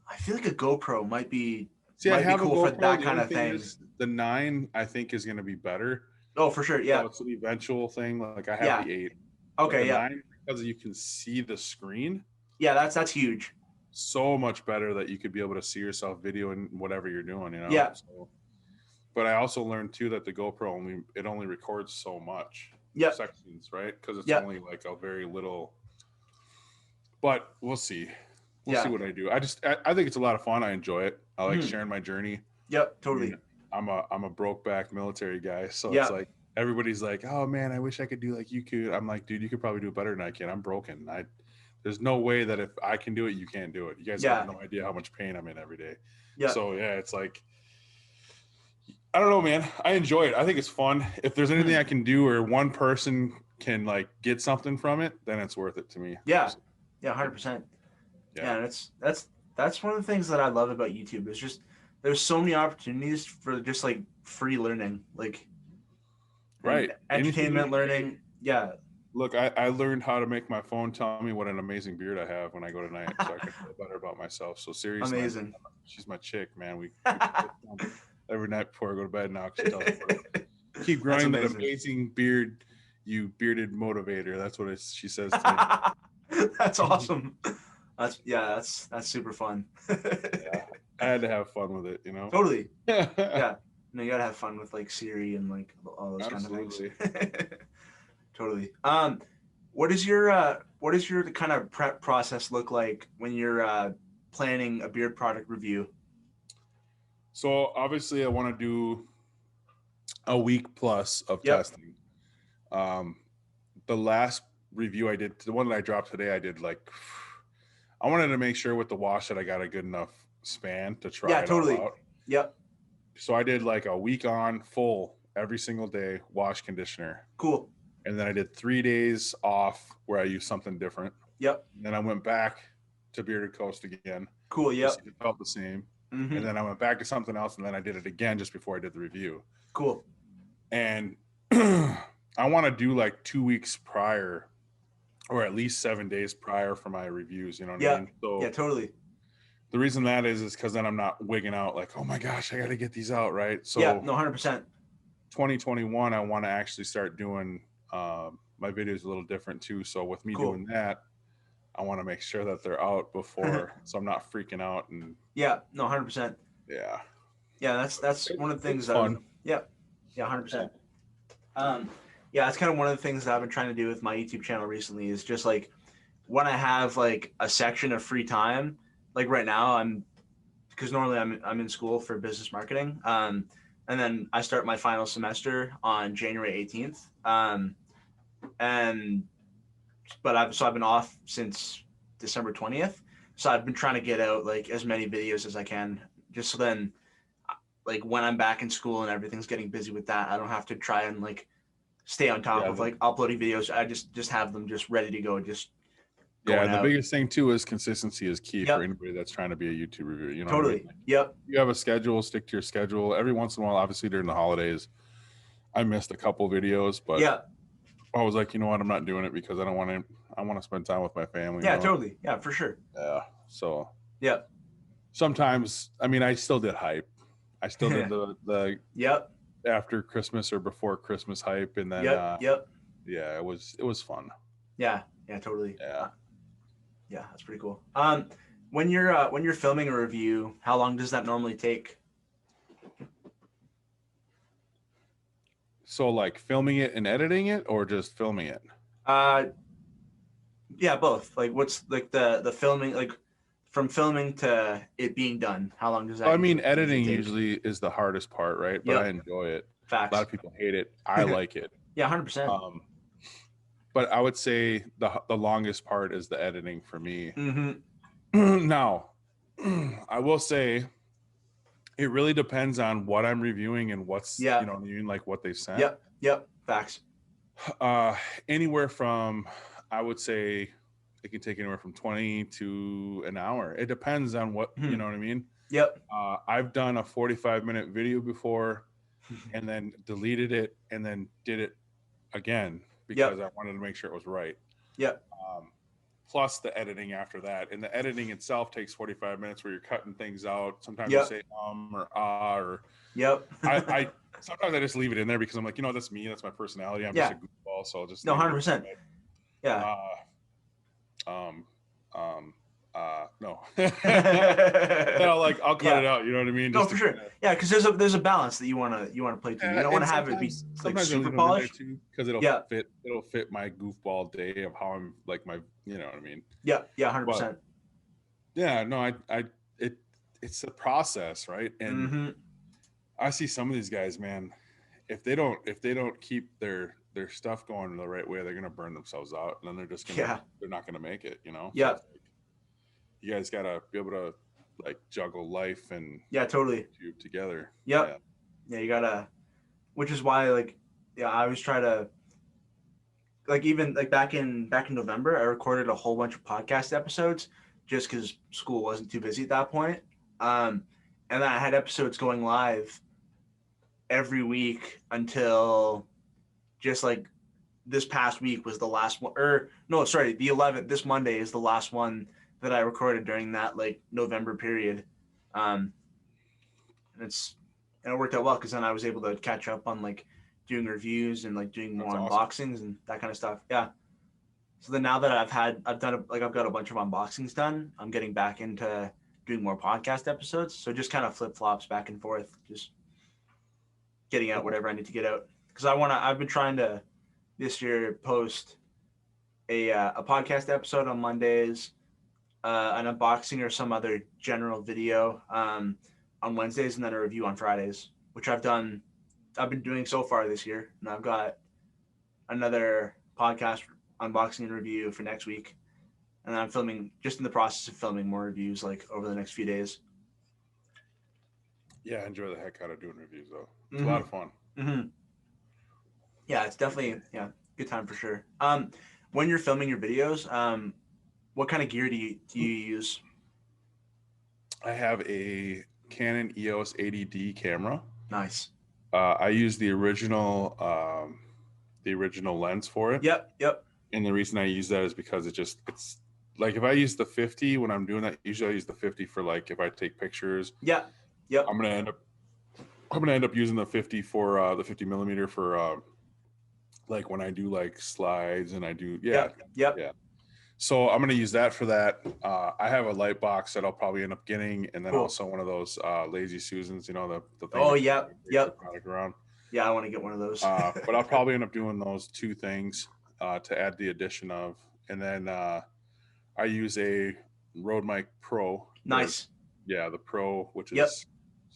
I feel like a GoPro might be, See, I have cool a GoPro, for that kind of thing. The 9, I think, is going to be better. Oh, for sure. Yeah. So it's an eventual thing. Like I have the 8. Okay. The Yeah. 9, because you can see the screen. Yeah. That's huge. So much better that you could be able to see yourself videoing whatever you're doing, you know? Yeah. So, but I also learned too that the GoPro only records so much. Yeah. Sections, right? Because it's only like a very little. But we'll see. We'll see what I do. I think it's a lot of fun. I enjoy it. I like sharing my journey. Yep, totally. I mean, I'm a broke back military guy, so it's like everybody's like, "Oh man, I wish I could do like you could." I'm like, dude, you could probably do it better than I can. I'm broken. There's no way that if I can do it, you can't do it. You guys have no idea how much pain I'm in every day. Yeah. So yeah, it's like, I don't know, man. I enjoy it. I think it's fun. If there's anything I can do, or one person can like get something from it, then it's worth it to me. Yeah. Yeah, 100%. Yeah, and that's one of the things that I love about YouTube. Is just there's so many opportunities for just like free learning, like entertainment learning. Yeah. Look, I learned how to make my phone tell me what an amazing beard I have when I go to night, so I can feel better about myself. So seriously, amazing. She's my chick, man. We every night before I go to bed now. She tells me, keep growing that amazing beard, you bearded motivator. That's what she says to me. That's awesome. That's super fun. Yeah, I had to have fun with it, you know. Totally. Yeah. No, you gotta have fun with like Siri and like all those kind of things. Totally. What is your kind of prep process look like when you're planning a beard product review? So obviously I want to do a week plus of testing. The last review I did, the one that I dropped today, I wanted to make sure with the wash that I got a good enough span to try it all out. Yep. So I did like a week on full every single day, wash, conditioner. Cool. And then I did 3 days off where I used something different. Yep. And then I went back to Bearded Coast again. Cool. Yep. It felt the same. And then I went back to something else, and then I did it again just before I did the review. Cool. And I want to do like 2 weeks prior, or at least 7 days prior for my reviews. You know what I mean? So yeah, totally. The reason that is because then I'm not wigging out like, oh my gosh, I got to get these out, right? So yeah, no, 100%. 2021, I want to actually start doing my videos a little different too. So with me doing that, I want to make sure that they're out before, so I'm not freaking out. And yeah, no, 100%. Yeah. Yeah, that's one of the things. Fun. Yeah, 100%. Yeah, that's kind of one of the things that I've been trying to do with my YouTube channel recently is just like when I have like a section of free time, like right now because normally I'm in school for business marketing. And then I start my final semester on January 18th. But I've been off since December 20th. So I've been trying to get out like as many videos as I can, just so then, like when I'm back in school and everything's getting busy with that, I don't have to try and like stay on top of like uploading videos. I just have them just ready to go, just going the out. biggest thing too is consistency is key for anybody that's trying to be a YouTube reviewer. You know Totally. what I mean? Yep. You have a schedule, stick to your schedule. Every once in a while, obviously during the holidays, I missed a couple videos, but I was like, you know what, I'm not doing it because I don't want to. I want to spend time with my family. Yeah, you know? totally. Yeah, for sure. Yeah. So. Yeah. Sometimes, I mean, I still did hype. I still did the after Christmas or before Christmas hype, and then yeah, it was fun. Yeah, totally. Yeah, that's pretty cool. When you're filming a review, how long does that normally take? So like filming it and editing it, or just filming it? Yeah, both. Like, what's like the filming, like from filming to it being done? How long does that? I mean, editing usually is the hardest part, right? But I enjoy it. Facts. A lot of people hate it. I like it. Yeah, 100%. But I would say the longest part is the editing for me. Now, I will say it really depends on what I'm reviewing and what's you know what I mean, like what they sent. Yep. Facts. Anywhere from, I would say it can take anywhere from 20 to an hour. It depends on what you know what I mean. Yep. I've done a 45-minute video before and then deleted it and then did it again because I wanted to make sure it was right. Yep. Plus the editing after that, and the editing itself takes 45 minutes where you're cutting things out. Sometimes you say or or I sometimes I just leave it in there because I'm like, you know, that's me, that's my personality. I'm just a goofball, so I'll just 100%. Yeah. No. Then I'll cut it out. You know what I mean? No, for sure. Yeah, because there's a balance that you wanna play to. You don't want to have it be like super polished because it'll fit my goofball day of how I'm like my, you know what I mean? Yeah, 100%. Yeah, no, it's a process, right? And I see some of these guys, man. If they don't keep their stuff going the right way, they're gonna burn themselves out, and then they're just gonna they're not gonna make it. You know? Yeah. So you guys gotta be able to like juggle life and totally YouTube together. Yeah, you gotta, which is why I always try to even back in November I recorded a whole bunch of podcast episodes just because school wasn't too busy at that point, and then I had episodes going live every week until just like this past week was the last one, or no, sorry, the 11th. This Monday is the last one that I recorded during that like November period, and it worked out well because then I was able to catch up on like doing reviews and like doing more unboxings and that kind of stuff. Yeah. So then now that I've got a bunch of unboxings done, I'm getting back into doing more podcast episodes. So just kind of flip flops back and forth, just getting out whatever I need to get out. Because I've been trying to this year post a podcast episode on Mondays, an unboxing or some other general video on Wednesdays, and then a review on Fridays, which I've been doing so far this year. And I've got another podcast unboxing and review for next week. And then I'm just in the process of filming more reviews like over the next few days. Yeah, I enjoy the heck out of doing reviews though. It's a lot of fun. Yeah, it's definitely good time for sure. When you're filming your videos, what kind of gear do you use? I have a Canon EOS 80D camera. Nice. I use the original lens for it. Yep. And the reason I use that is because it's like if I use the 50 when I'm doing that, usually I use the 50 for like if I take pictures. Yep. I'm gonna end up using the 50 for the 50 millimeter for like when I do like slides and I do yeah. So I'm gonna use that for that. I have a light box that I'll probably end up getting, and then also one of those Lazy Susans, you know, the thing. Oh yep. Around. Yeah, I want to get one of those. But I'll probably end up doing those two things to add the addition of, and then I use a Rode Mic Pro. Nice. Yeah, the Pro, which is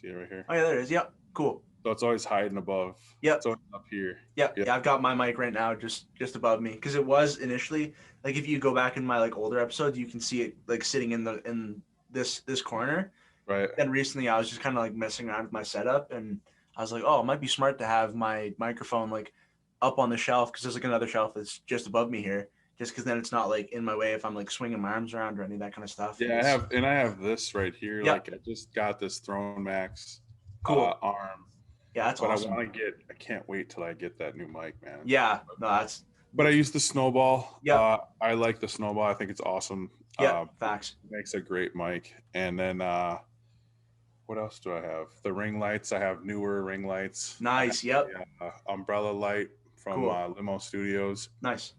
see it right here. Oh yeah, there it is. Yep, cool. So it's always hiding above. Yep. It's always up here. Yep. Yeah, I've got my mic right now just above me because it was initially like if you go back in my like older episodes, you can see it like sitting in this corner. Right. Then recently, I was just kind of like messing around with my setup, and I was like, oh, it might be smart to have my microphone like up on the shelf because there's like another shelf that's just above me here. Just because then it's not like in my way if I'm like swinging my arms around or any of that kind of stuff. Yeah, I have this right here. Yeah. Like I just got this Throne Max Cool. arm. Yeah, that's but awesome. I can't wait till I get that new mic, man. Yeah, no, that's. But I use the Snowball. Yeah. I like the Snowball. I think it's awesome. Yeah, facts. Makes a great mic. And then what else do I have? The ring lights. I have newer ring lights. Nice. Yep. Umbrella light from Limo Studios. Nice.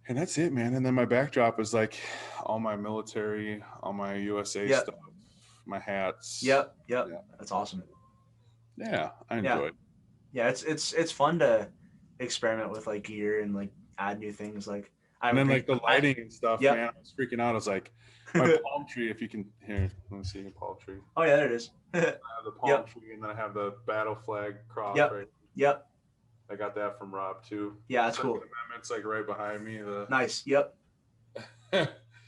And that's it, man. And then my backdrop is like all my military, all my USA stuff, my hats. Yep. Yeah. That's awesome. Yeah, I enjoy it. Yeah, it's fun to experiment with like gear and like add new things. Like and then like the lighting and stuff, man. I was freaking out. I was like, my palm tree. If you can hear, let me see your palm tree. Oh yeah, there it is. I have the palm tree, and then I have the battle flag cross. Right. Yep. I got that from Rob too. Yeah, that's cool. Amendment's like right behind me. Nice. Yep.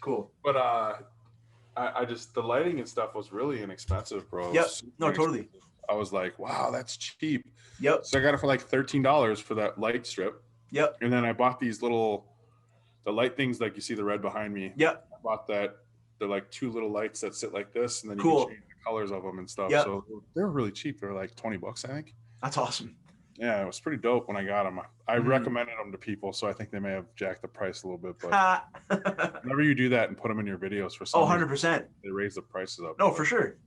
Cool. But I just the lighting and stuff was really inexpensive, bro. Yep. No, totally. I was like, wow, that's cheap. Yep. So I got it for like $13 for that light strip. Yep. And then I bought these the light things like you see the red behind me. Yep. I bought that. They're like two little lights that sit like this, and then you can change the colors of them and stuff. Yep. So they're really cheap. They're like $20, I think. That's awesome. Yeah, it was pretty dope when I got them. I recommended them to people, so I think they may have jacked the price a little bit. But whenever you do that and put them in your videos for some 100%. They raise the prices up. No, for sure.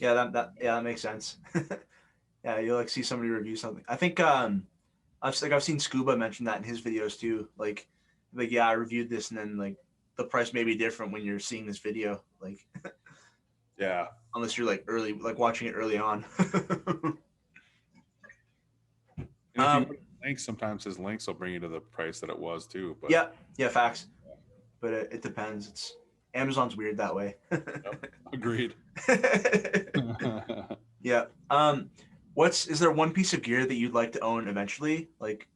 Yeah, that makes sense. Yeah, you'll like see somebody review something. I think I've seen Scuba mention that in his videos too. Like yeah, I reviewed this, and then like the price may be different when you're seeing this video. Like yeah, unless you're like watching it early on. And if you put links, sometimes his links will bring you to the price that it was too. But yeah, facts. But it depends. It's Amazon's weird that way. Agreed. Yeah. Is there one piece of gear that you'd like to own eventually? Like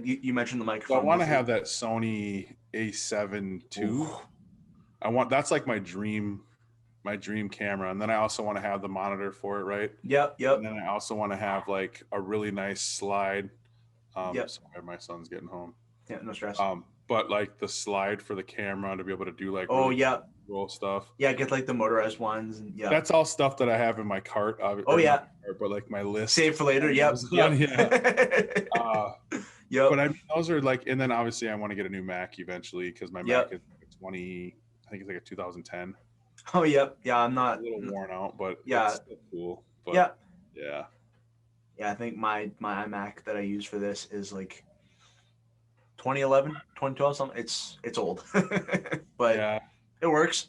you mentioned the microphone. So I want to have that Sony A7 II. That's like my dream camera. And then I also want to have the monitor for it, right? Yep. And then I also want to have like a really nice slide. Sorry, my son's getting home. Yeah, no stress. But like the slide for the camera to be able to do like roll stuff. Yeah, get like the motorized ones, and that's all stuff that I have in my cart. But like my list. Save for later. Yep. Yeah. But I mean, those are like, and then obviously I want to get a new Mac eventually because my Mac is 20. I think it's like a 2010. Oh yeah. I'm not a little worn out, but it's still cool. But, yeah. I think my iMac that I use for this is like 2011, 2012 something. It's old, but it works.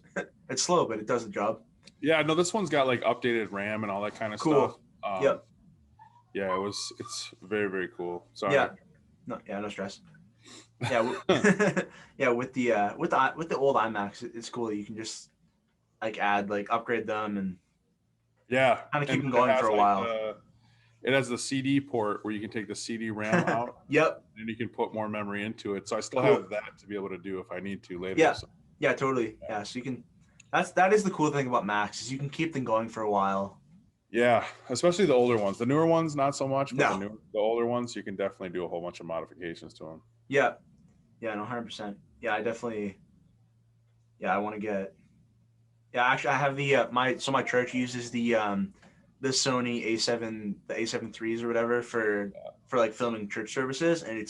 It's slow, but it does the job. Yeah, no, this one's got like updated RAM and all that kind of stuff. Yeah, it's very, very cool. Sorry. No stress. Yeah, with the old iMacs, it's cool that you can just like upgrade them and kind of keep them going for a while. It has the CD port where you can take the CD RAM out. Yep. And you can put more memory into it. So I still have that to be able to do if I need to later. Yeah. So. Yeah, totally. Yeah. So you can. That is the cool thing about Macs is you can keep them going for a while. Yeah, especially the older ones. The newer ones, not so much. But No. The older ones, you can definitely do a whole bunch of modifications to them. Yeah. Yeah. No, 100%. Yeah, I definitely. Yeah, I want to get. Yeah, actually, I have the my church uses the Sony A7, the A7 IIIs or whatever for like filming church services, and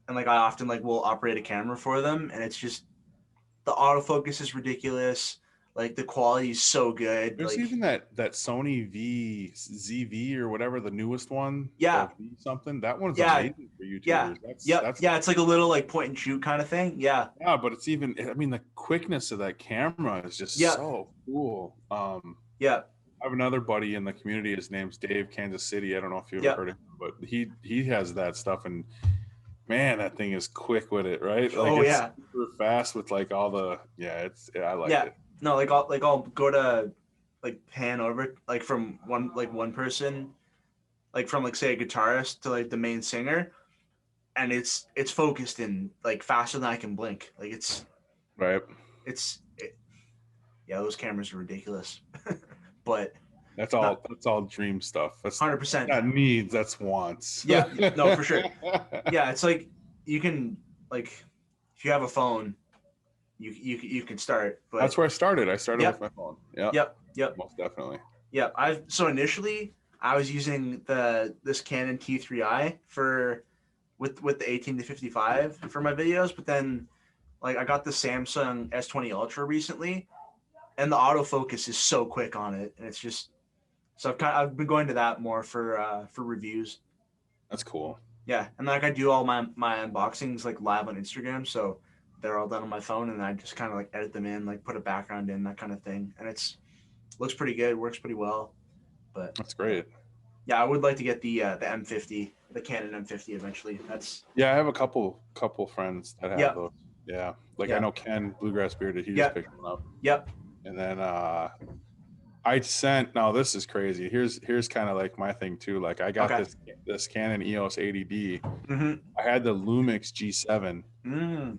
I often will operate a camera for them, and it's just the autofocus is ridiculous. Like the quality is so good. There's even that Sony ZV or whatever, the newest one. Yeah. Something. That one's amazing for YouTubers. Yeah. It's like a little point and shoot kind of thing. Yeah. Yeah, but it's even. I mean, the quickness of that camera is just so cool. Yeah. I have another buddy in the community. His name's Dave, Kansas City. I don't know if you've ever heard of him, but he has that stuff, and man, that thing is quick with it, right? It's super fast with all the. Yeah, I like it. No, I'll go to like pan over like from one person, like from like say a guitarist to like the main singer, and it's focused in like faster than I can blink. Like Right. yeah, those cameras are ridiculous. But That's not all. That's all dream stuff. That's 100%. not needs. That's wants. Yeah, no, for sure. Yeah, it's like you can like if you have a phone, you can start. That's But where I started. I started yep, with my phone. Yeah, yep. most definitely. Yeah, I've so initially I was using this Canon T3i for with the 18 to 55 for my videos, but then like I got the Samsung S20 Ultra recently, and the autofocus is so quick on it, and it's just so I've been going to that more for reviews. That's cool. Yeah, and like I do all my unboxings like live on Instagram, so they're all done on my phone, and I just kind of like edit them in, like put a background in, that kind of thing, and it's looks pretty good, works pretty well. But That's great. yeah, I would like to get the M50, the Canon M50 eventually. That's Yeah, I have a couple friends that have yeah, those. Yeah, like I yeah, know Ken Bluegrass Bearded. He just yep, picked one up, yep. and then I sent. Now this is crazy. Here's kind of like my thing too. Like I got Okay. this Canon EOS 80D. Mm-hmm. I had the Lumix G7, Mm. and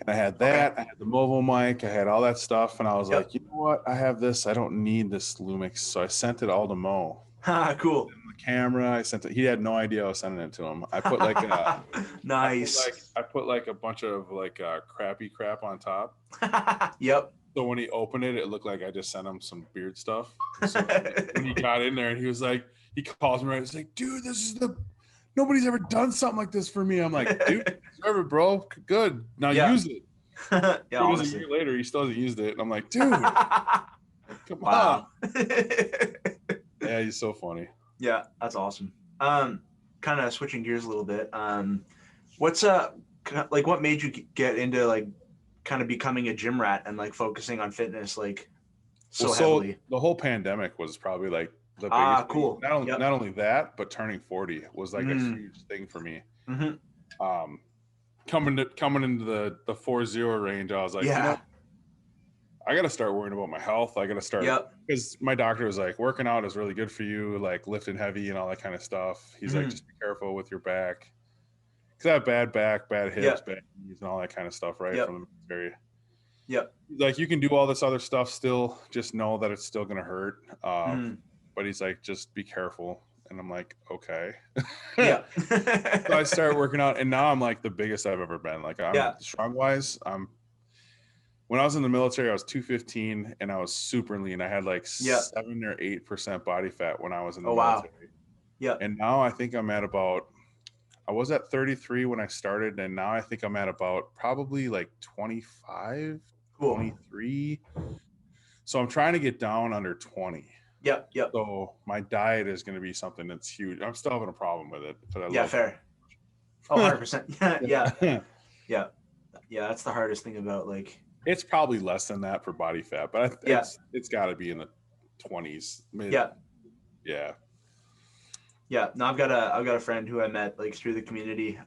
I had Okay. that. I had the mobile mic. I had all that stuff, and I was Yep. like, you know what? I have this. I don't need this Lumix, so I sent it all to Mo. Ha, cool. The camera. I sent it. He had no idea I was sending it to him. I put like Nice. I put like a bunch of like crappy crap on top. Yep. So when he opened it, it looked like I just sent him some beard stuff. So when he got in there and he was like, he calls me right. He's like, dude, nobody's ever done something like this for me. I'm like, dude, deserve it, bro. Good. Now Yeah. use it. Yeah, It was a honestly. year later, he still hasn't used it. And I'm like, dude, come Wow. on. Yeah, he's so funny. Yeah, that's awesome. Kind of switching gears a little bit. What's like what made you get into like kind of becoming a gym rat and like focusing on fitness like so heavily? The whole pandemic was probably like the biggest Cool. thing. Yep. Not only that, but turning 40 was like a huge thing for me. Mm-hmm. Coming into the 40 range, I was like, Yeah. you know, I got to start worrying about my health. I got to start, because my doctor was like, working out is really good for you, like lifting heavy and all that kind of stuff. He's like, just be careful with your back, because I have bad back, bad hips, bad knees, and all that kind of stuff, right? From the military. Yep. Like you can do all this other stuff still, just know that it's still going to hurt. But he's like, just be careful. And I'm like, okay. Yeah. So I started working out, and now I'm like the biggest I've ever been. Like I'm strong wise, when I was in the military, I was 215 and I was super lean. I had like 7 or 8% body fat when I was in the military. Wow. Yeah. And now I think I'm at about, I was at 33 when I started, and now I think I'm at about probably like 25, 23. So I'm trying to get down under 20. Yep. So my diet is going to be something that's huge. I'm still having a problem with it. Love fair. it. Oh, 100%. Yeah. That's the hardest thing about like. It's probably less than that for body fat, but it's got to be in the 20s. Yeah. No, I've got a friend who I met like through the community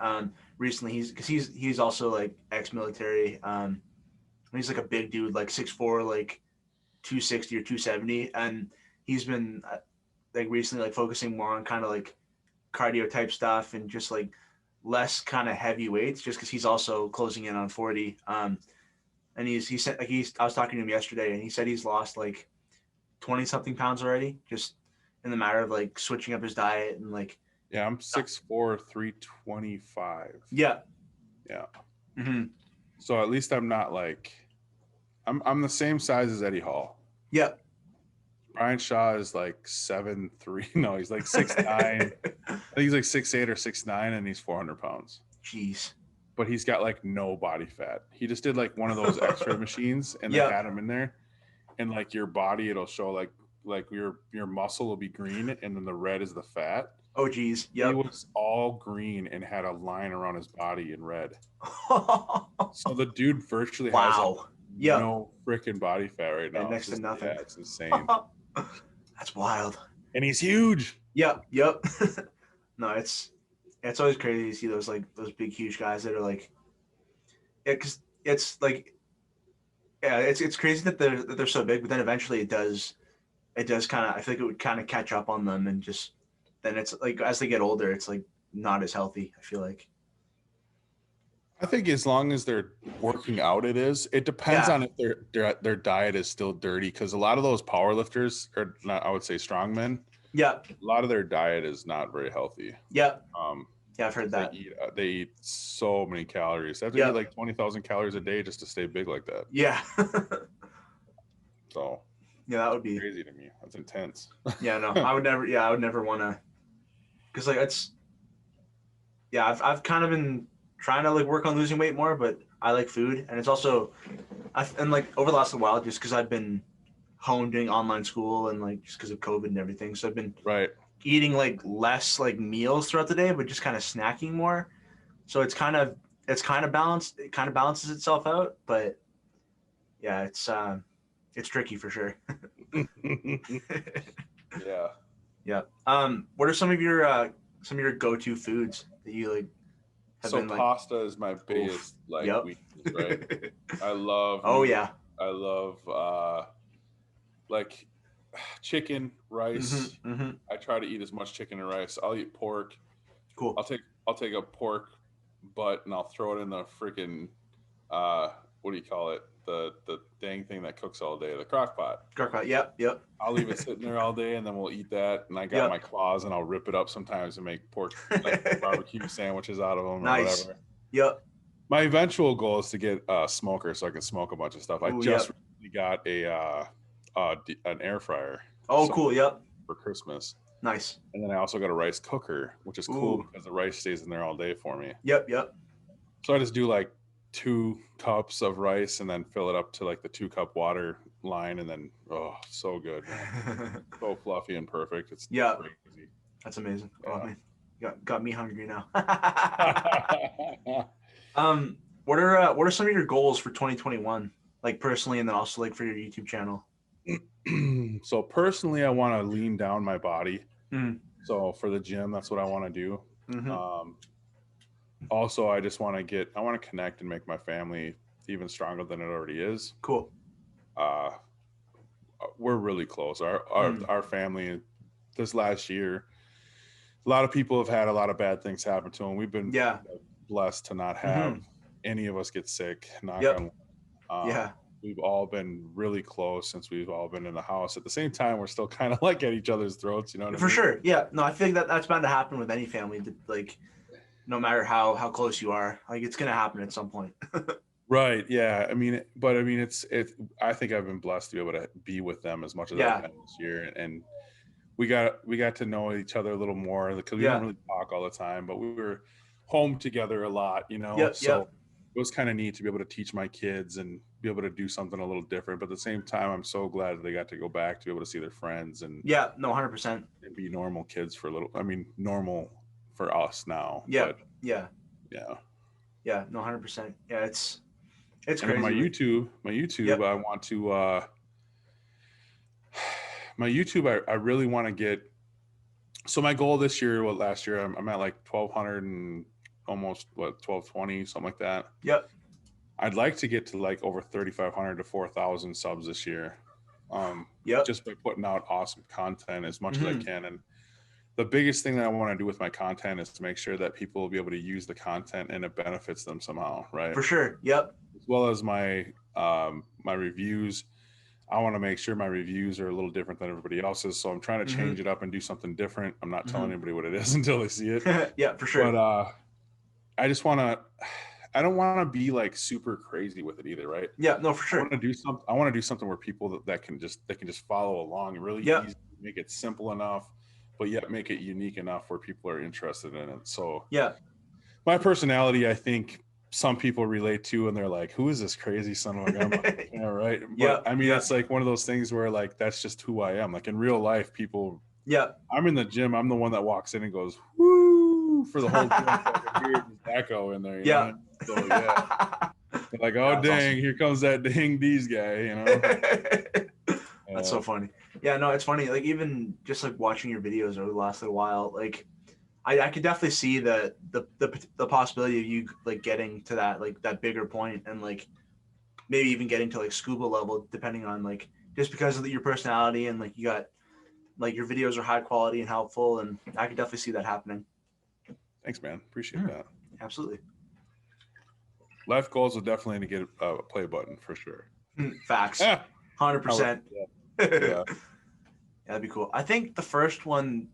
recently. He's also like ex-military. He's like a big dude, like 6'4", like 260 or 270, and he's been like recently like focusing more on kind of like cardio type stuff and just like less kind of heavy weights, just because he's also closing in on 40. And he said like I was talking to him yesterday, and he said he's lost like 20 something pounds already, just in the matter of like switching up his diet and like. Yeah, I'm 6'4", 325. Yeah. Mm-hmm. So at least I'm not like, I'm the same size as Eddie Hall. Yeah. Brian Shaw is like 7'3". No, he's like 6'9". I think he's like 6'8" or 6'9", and he's 400 pounds. Jeez. But he's got like no body fat. He just did like one of those X-ray machines, and they had him in there, and like your body, it'll show like your muscle will be green, and then the red is the fat. Oh geez. Yep. He was all green and had a line around his body in red. So the dude virtually has like no freaking body fat right now. And next to nothing. Yeah, it's insane. That's wild. And he's huge. Yep. No, it's always crazy to see those big huge guys that are like, because it's like, it's crazy that they're so big, but then eventually it does it does kind of, I feel like it would kind of catch up on them, and just then it's like as they get older, it's like not as healthy, I feel like. I think as long as they're working out, it is. It depends Yeah. on if their diet is still dirty, because a lot of those power lifters, or not, I would say strongmen, Yeah. a lot of their diet is not very healthy. Yeah. Um, Yeah, I've heard that. they eat so many calories. They have to Yeah. eat like 20,000 calories a day just to stay big like that. Yeah. So Yeah, that would be crazy to me. That's intense. Yeah, no, I would never want to, because like it's, yeah, I've kind of been trying to like work on losing weight more, but I like food, and it's also, and like over the last while, just because I've been home doing online school, and like just because of COVID and everything, so I've been Right. eating like less like meals throughout the day, but just kind of snacking more. So it's kind of balanced. It kind of balances itself out, but yeah, it's tricky for sure. Yeah. Yeah. What are some of your go-to foods that you like have So been like? pasta is my biggest Yep. weakness, right? I love Oh meat. yeah. I love like chicken, rice. Mm-hmm. I try to eat as much chicken and rice. I'll eat pork. Cool. I'll take a pork butt and I'll throw it in the freaking what do you call it? The dang thing that cooks all day, the crock pot. Crock-pot. Yep. I'll leave it sitting there all day, and then we'll eat that. And I got Yep. my claws, and I'll rip it up sometimes and make pork like barbecue sandwiches out of them Nice. or whatever. Yep. My eventual goal is to get a smoker so I can smoke a bunch of stuff. I just recently got an air fryer. Oh, cool. Yep. For Christmas. Nice. And then I also got a rice cooker, which is cool because the rice stays in there all day for me. Yep. So I just do like 2 cups of rice and then fill it up to like the 2-cup water line, and then so good. So fluffy and perfect. It's crazy. That's amazing. Yeah. Oh man, got me hungry now. What are some of your goals for 2021, like personally, and then also like for your YouTube channel? So personally, I want to lean down my body. Mm. So for the gym, that's what I want to do. Mm-hmm. Also, I just want to connect and make my family even stronger than it already is. Cool. We're really close. Our family this last year, a lot of people have had a lot of bad things happen to them. We've been blessed to not have any of us get sick. We've all been really close since we've all been in the house. At the same time, we're still kind of like at each other's throats, you know what I mean? For sure. Yeah. No, I think that's bound to happen with any family. Like, no matter how close you are, like it's gonna happen at some point. Right. Yeah. I mean, it's. I think I've been blessed to be able to be with them as much as I've been this year, and we got to know each other a little more because we didn't really talk all the time, but we were home together a lot, you know. It was kind of neat to be able to teach my kids and be able to do something a little different. But at the same time, I'm so glad that they got to go back to be able to see their friends and 100%, and be normal kids for a little. I mean, normal for us now. Yeah. But, yeah. No, 100%. Yeah, it's crazy. My YouTube, I want to. My YouTube, I really want to get. So my goal this year, last year, I'm at like 1,200 and almost 1,220, something like that. Yep. I'd like to get to like over 3,500 to 4,000 subs this year. Just by putting out awesome content as much as I can. And the biggest thing that I want to do with my content is to make sure that people will be able to use the content and it benefits them somehow, right? For sure. Yep. As well as my my reviews. I want to make sure my reviews are a little different than everybody else's. So I'm trying to change it up and do something different. I'm not telling anybody what it is until they see it. Yeah, for sure. But I just want to, I don't want to be like super crazy with it either, right? Yeah, no, for sure. I want to do something where people that can just follow along and really easy, make it simple enough, but yet make it unique enough where people are interested in it. So my personality, I think some people relate to, and they're like, "Who is this crazy son of a gun?" Yeah, right. But I mean, it's like one of those things where like that's just who I am. Like in real life, people. Yeah. I'm in the gym. I'm the one that walks in and goes, "Woo!" for the whole gym. So I can hear this echo in there. You know? So they're like, "Oh dang, awesome. Here comes that dang D's guy," you know. That's so funny. Yeah, no, it's funny. Like even just like watching your videos over the last little while, like. I could definitely see the possibility of you like getting to that like that bigger point and like maybe even getting to like scuba level depending on like just because of your personality and like you got like your videos are high quality and helpful, and I could definitely see that happening. Thanks, man. Appreciate that. Absolutely. Life goals will definitely to get a play button for sure. Facts. 100%. Yeah. That'd be cool. I think the first one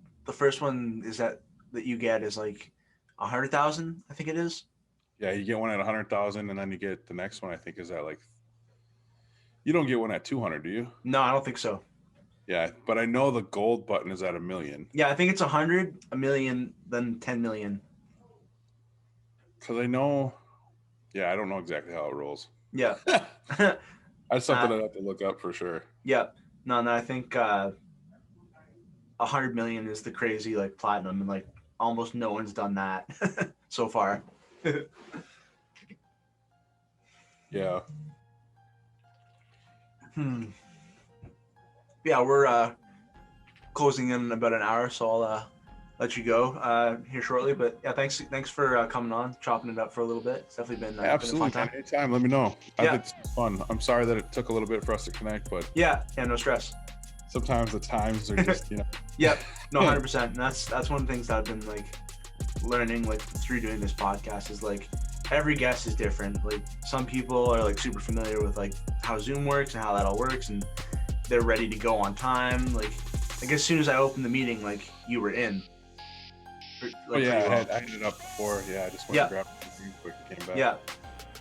is that you get is like 100,000. I think it is. Yeah, you get one at 100,000, and then you get the next one. I think is at like. You don't get one at 200, do you? No, I don't think so. Yeah, but I know the gold button is at $1 million. Yeah, I think it's 100, $1 million, then 10 million. Because I know. Yeah, I don't know exactly how it rolls. Yeah. That's something I'd have to look up for sure. Yeah. No, I think 100 million is the crazy like platinum, and like almost no one's done that so far. Yeah. Yeah, we're closing in about an hour, so I'll let you go here shortly. But yeah, thanks for coming on, chopping it up for a little bit. It's definitely been absolutely been a fun time. Anytime, let me know. Yeah. I think it's fun. I'm sorry that it took a little bit for us to connect, but yeah, no stress. Sometimes the times are just Yep, no, 100%. And that's one of the things that I've been like learning like through doing this podcast is like every guest is different. Like some people are like super familiar with like how Zoom works and how that all works, and they're ready to go on time. Like as soon as I opened the meeting, like you were in. I had it up before. Yeah, I just went to grab something quick and came back.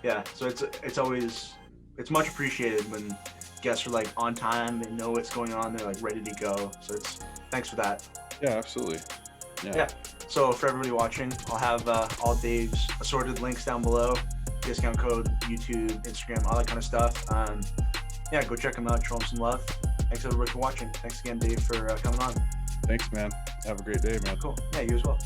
Yeah. So it's much appreciated when guests are like on time, they know what's going on, they're like ready to go. So thanks for that. Yeah, absolutely. Yeah. So for everybody watching, I'll have all Dave's assorted links down below, discount code, YouTube, Instagram, all that kind of stuff. Yeah, go check them out, show them some love. Thanks everybody for watching. Thanks again, Dave, for coming on. Thanks, man. Have a great day, man. Cool. Yeah, you as well.